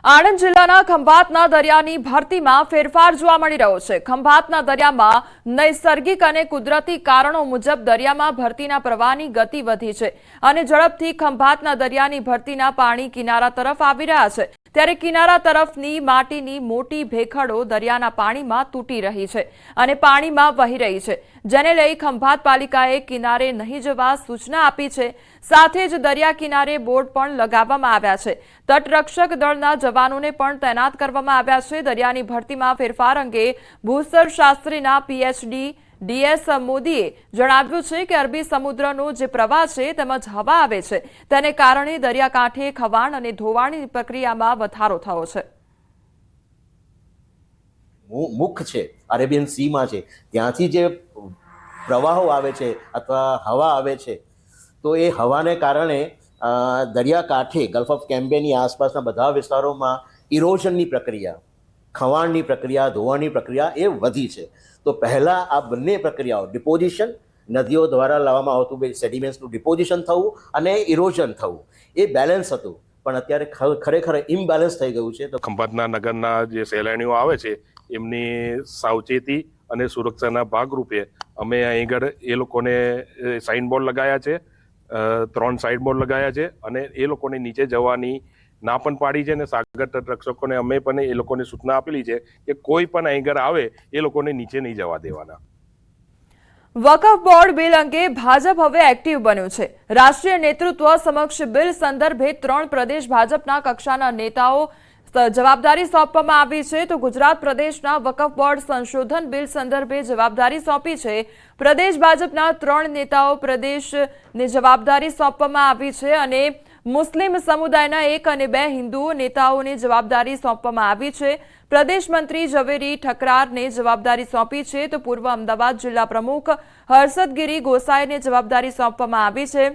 આણંદ જિલ્લાના ખંભાતના દરિયાની ભરતીમાં ફેરફાર જોવા મળી રહ્યો છે। ખંભાતના દરિયામાં નૈસર્ગિક અને કુદરતી કારણો મુજબ દરિયામાં ભરતીના પ્રવાહની ગતિ વધી છે અને ઝડપથી ખંભાતના દરિયાની ભરતીના પાણી કિનારા તરફ આવી રહ્યા છે। ત્યારે કિનારા તરફની માટીની મોટી ભેખડો દરિયાના પાણીમાં તૂટી રહી છે અને પાણીમાં વહી રહી છે, જેને લઈ ખંભાત પાલિકાએ કિનારે નહીં જવા સૂચના આપી છે। સાથે જ દરિયા કિનારે બોર્ડ પણ લગાવવામાં આવ્યા છે। તટરક્ષક દળના જવાનોને પણ તૈનાત કરવામાં આવ્યા છે। દરિયાની ભરતીમાં ફેરફાર અંગે ભૂસ્તર શાસ્ત્રીના પીએચડી ડીએસ મોદીએ જણાવ્યું છે કે અરબી સમુદ્રનો જે પ્રવાહ છે તેમજ હવા આવે છે તેને કારણે દરિયાકાંઠે ખવાણ અને ધોવાણની પ્રક્રિયામાં વધારો થયો છે। મુખ છે અરેબિયન સીમાં છે, ત્યાંથી જે પ્રવાહો આવે છે અથવા હવા આવે છે તો એ હવાને કારણે દરિયાકાંઠે ગલ્ફ ઓફ કેમ્બેની આસપાસના બધા વિસ્તારોમાં ઇરોઝનની પ્રક્રિયા, ખવાણની પ્રક્રિયા, ધોવાણની પ્રક્રિયા એ વધી છે। તો પહેલાં આ બંને પ્રક્રિયાઓ ડિપોઝિશન, નદીઓ દ્વારા લાવવામાં આવતું સેડિમેન્ટ્સનું ડિપોઝિશન થવું અને ઇરોઝન થવું એ બેલેન્સ હતું, પણ અત્યારે ખરેખર ઇમ્બેલેન્સ થઈ ગયું છે। તો ખંભાતના નગરના જે સહેલાણીઓ આવે છે એમની સાવચેતી અને સુરક્ષાના ભાગરૂપે અમે અહીં આગળ એ લોકોને સાઇન બોર્ડ લગાવ્યા છે, 3 સાઇડ બોર્ડ લગાવ્યા છે અને એ લોકોને નીચે જવાની ના પણ પાડી છે અને સાગર તટરક્ષકોને અમે પણ એ લોકોને સૂચના આપેલી છે કે કોઈ પણ અહીં આગળ આવે એ લોકોને નીચે નહીં જવા દેવાના। વકફ બોર્ડ બિલ અંગે ભાજપ હવે એક્ટિવ બન્યું છે। રાષ્ટ્રીય નેતૃત્વ સમક્ષ બિલ સંદર્ભે 3 પ્રદેશ ભાજપના કક્ષાના નેતાઓ જવાબદારી સોંપવામાં આવી છે। તો ગુજરાત પ્રદેશના વકફ બોર્ડ સંશોધન બિલ સંદર્ભે જવાબદારી સોંપી છે। પ્રદેશ ભાજપના 3 નેતાઓ પ્રદેશને જવાબદારી સોંપવામાં આવી છે અને મુસ્લિમ સમુદાયના 1 અને 2 હિન્દુ નેતાઓને જવાબદારી સોંપવામાં આવી છે। પ્રદેશ મંત્રી ઝવેરી ઠકરારને જવાબદારી સોંપી છે તો પૂર્વ અમદાવાદ જિલ્લા પ્રમુખ હર્ષદગીરી ગોસાઈને જવાબદારી સોંપવામાં આવી છે।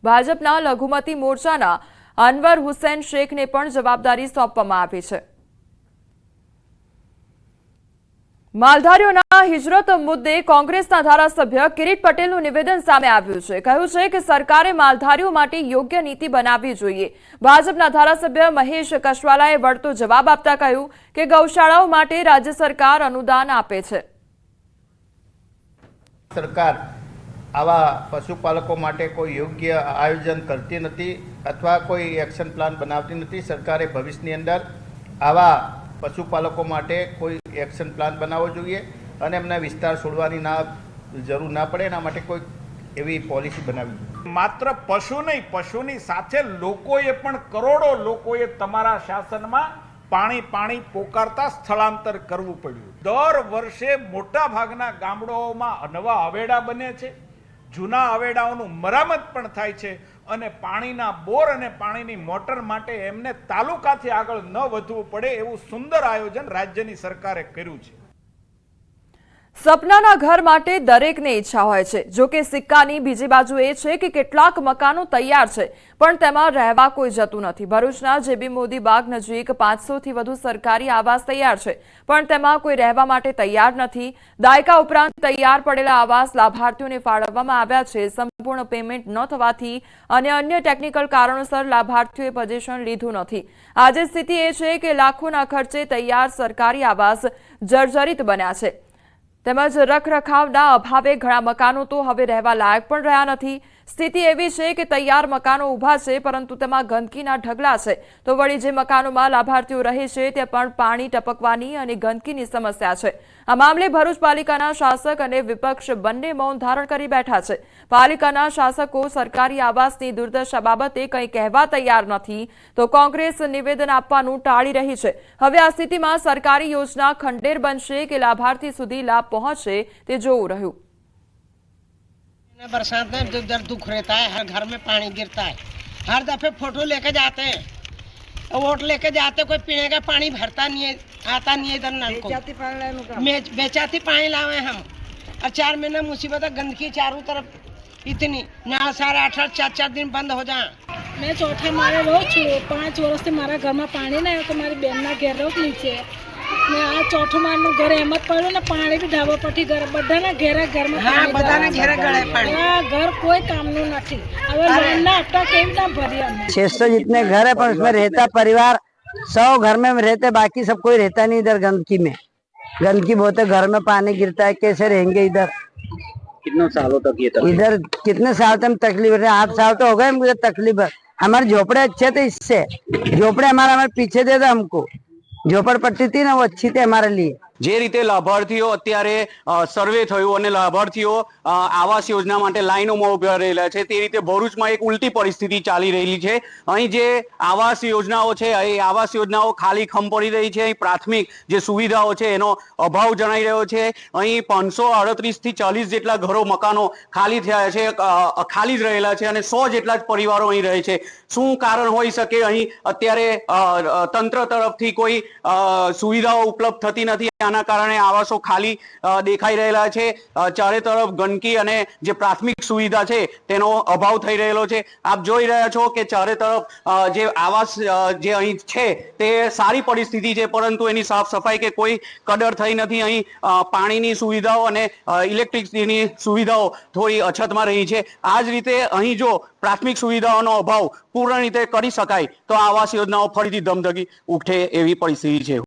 ભાજપના લઘુમતી મોરચાના અનવર હુસૈન શેખને પણ જવાબદારી સોંપવામાં આવી છે। માલધારીઓના હિજરત મુદ્દે કોંગ્રેસના ધારાસભ્ય કિરીટ પટેલનું નિવેદન સામે આવ્યું છે। કહ્યું છે કે સરકારે માલધારીઓ માટે યોગ્ય નીતિ બનાવવી જોઈએ। ભાજપના ધારાસભ્ય મહેશ કશવાલાએ વળતો જવાબ આપતા કહ્યું કે ગૌશાળાઓ માટે રાજ્ય સરકાર અનુદાન આપે છે। સરકાર આવા પશુપાલકો માટે કોઈ યોગ્ય આયોજન કરતી નથી અથવા કોઈ એક્શન પ્લાન બનાવતી નથી। સરકારે ભવિષ્યની અંદર આવા પશુપાલકો માટે કોઈ એક્શન પ્લાન બનાવવો જોઈએ અને એમના વિસ્તાર છોડવાની જરૂર ના પડે, એના માટે કોઈ એવી પોલિસી બનાવવી જોઈએ। માત્ર પશુ નહીં, પશુની સાથે લોકોએ પણ કરોડો લોકોએ તમારા શાસનમાં પાણી પોકારતા સ્થળાંતર કરવું પડ્યું। દર વર્ષે મોટા ભાગના ગામડાઓમાં નવા હવેડા બને છે, જૂના હવેડાઓનું મરામત પણ થાય છે અને પાણીના બોર અને પાણીની મોટર માટે એમને તાલુકાથી આગળ ન વધવું પડે એવું સુંદર આયોજન રાજ્યની સરકારે કર્યું છે। સપનાના ઘર માટે દરેકને ઈચ્છા હોય છે, જો કે સિક્કાની બીજી બાજુ એ છે કે કેટલાક મકાનો તૈયાર છે પણ તેમાં રહેવા કોઈ જતું નથી। ભરૂચના જેબી મોદી બાગ નજીક 500થી વધુ સરકારી આવાસ તૈયાર છે પણ તેમાં કોઈ રહેવા માટે તૈયાર નથી। દાયકા ઉપરાંત તૈયાર પડેલા આવાસ લાભાર્થીઓને ફાળવવામાં આવ્યા છે। સંપૂર્ણ પેમેન્ટ ન થવાથી અને અન્ય ટેકનિકલ કારણોસર લાભાર્થીઓએ પોઝિશન લીધું નથી। આજે સ્થિતિ એ છે કે લાખોના ખર્ચે તૈયાર સરકારી આવાસ જર્જરિત બન્યા છે તેમજ રખરખાવના અભાવે ઘણા મકાનો તો હવે રહેવા લાયક પણ રહ્યા નથી। સ્થિતિ એવી છે કે તૈયાર મકાનો ઊભા છે પરંતુ તેમાં ગંદકીના ઢગલા છે તો વળી જે મકાનોમાં લાભાર્થીઓ રહે છે તે પણ પાણી ટપકવાની અને ગંદકીની સમસ્યા છે। આ મામલે ભરૂચ પાલિકાના શાસક અને વિપક્ષ બંને મૌન ધારણ કરી બેઠા છે। પાલિકાના શાસકો સરકારી આવાસની દુર્દશા બાબતે કંઈ કહેવા તૈયાર નથી તો કોંગ્રેસ નિવેદન આપવાનું ટાળી રહી છે। હવે આ સ્થિતિમાં સરકારી યોજના ખંડેર બનશે કે લાભાર્થી સુધી લાભ પહોંચે તે જોવું રહ્યું। बरसात में इधर दुख रहता है, हर घर में पानी गिरता है, हर दफे फोटो लेके जाते हैं, वोट लेके जाते, कोई पीने का पानी भरता नहीं है, आता नहीं है इधर नल को, बेचाती पानी लावे हम। और 4 महीने मुसीबत है, गंदगी चारों तरफ इतनी, ना सारे 8-8 दिन बंद हो जाए। मैं चौथा मारे रहूँ छू, 5 वर्ष से मारा घर में पानी नहीं तो मारी बहन ना घेर रहो नीचे ને આ ચોથું માળનું ઘર એમ જ પડ્યું ને પાણી બી ઢાબા પરથી ઘર બધાના ઘરમાં हाँ बधाने घेरे गड़े पानी, આ ઘર કોઈ કામનું નથી। હવે લોનના હપ્તા કેવી રીતના ભરીએ અમે? 600 जितने घर है पर उसमें रहता परिवार 100 घर में रहते, बाकी सब कोई रहता नहीं इधर। गंदगी बहुत है, घर में पानी गिरता है, कैसे रहेंगे इधर? कितने सालों तक ये तकलीफ? इधर कितने साल तक तकलीफ है? 8 साल तो हो गए मुझे तकलीफ है। हमारे झोपड़े अच्छे थे, इससे झोपड़े हमारे पीछे दे दे हमको। झोपड़पट्टी थी ना, वो अच्छी थी हमारे लिए। જે રીતે લાભાર્થીઓ અત્યારે સર્વે થયું અને લાભાર્થીઓ આવાસ યોજના માટે લાઈનોમાં ઉભા રહેલા છે, તે રીતે ભરૂચમાં એક ઉલટી પરિસ્થિતિ ચાલી રહેલી છે। અહીં જે આવાસ યોજનાઓ છે, એ આવાસ યોજનાઓ ખાલી ખમ પડી રહી છે। અહીં પ્રાથમિક જે સુવિધાઓ છે એનો અભાવ જણાઈ રહ્યો છે। અહીં 538 થી 40 જેટલા ઘરો મકાનો ખાલી થયા છે, ખાલી જ રહેલા છે અને 100 જેટલા જ પરિવારો અહીં રહે છે। શું કારણ હોઈ શકે? અહીં અત્યારે તંત્ર તરફથી કોઈ સુવિધાઓ ઉપલબ્ધ થતી નથી, આના કારણે આવાસો ખાલી દેખાઈ રહેલા છે। ચારે તરફ ગંદકી અને જે પ્રાથમિક સુવિધા છે તેનો અભાવ થઈ રહેલો છે। આપ જોઈ રહ્યા છો કે ચારે તરફ જે આવાસ જે અહીં છે તે સારી પરિસ્થિતિ છે, પરંતુ એની સાફ સફાઈ કે કોઈ કદર થઈ નથી। અહીં પાણીની સુવિધાઓ અને ઇલેક્ટ્રિસિટીની સુવિધાઓ થોડી અછતમાં રહી છે। આ જ રીતે અહીં જો પ્રાથમિક સુવિધાઓનો અભાવ પૂર્ણ રીતે કરી શકાય તો આવાસ યોજનાઓ ફરીથી ધમધમી ઉઠે એવી પરિસ્થિતિ છે।